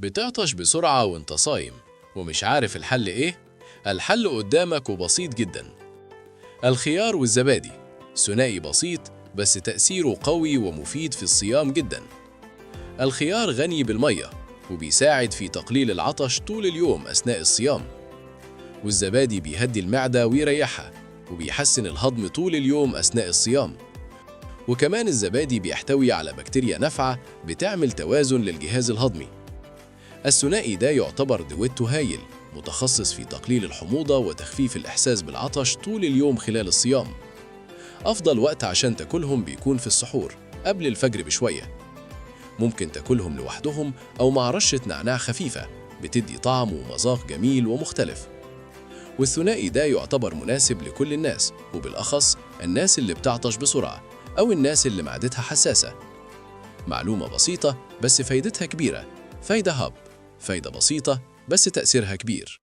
بتعطش بسرعة وانت صايم ومش عارف الحل ايه؟ الحل قدامك وبسيط جدا. الخيار والزبادي ثنائي بسيط بس تأثيره قوي ومفيد في الصيام جدا. الخيار غني بالمية وبيساعد في تقليل العطش طول اليوم أثناء الصيام، والزبادي بيهدي المعدة ويريحها وبيحسن الهضم طول اليوم أثناء الصيام. وكمان الزبادي بيحتوي على بكتيريا نافعة بتعمل توازن للجهاز الهضمي. الثنائي ده يعتبر دويتو هايل متخصص في تقليل الحموضة وتخفيف الإحساس بالعطش طول اليوم خلال الصيام. أفضل وقت عشان تاكلهم بيكون في السحور قبل الفجر بشوية. ممكن تاكلهم لوحدهم أو مع رشة نعناع خفيفة، بتدي طعم ومذاق جميل ومختلف. والثنائي ده يعتبر مناسب لكل الناس، وبالأخص الناس اللي بتعطش بسرعة أو الناس اللي معدتها حساسة. معلومة بسيطة بس فايدتها كبيرة. فايدة هاب، فايدة بسيطة بس تأثيرها كبير.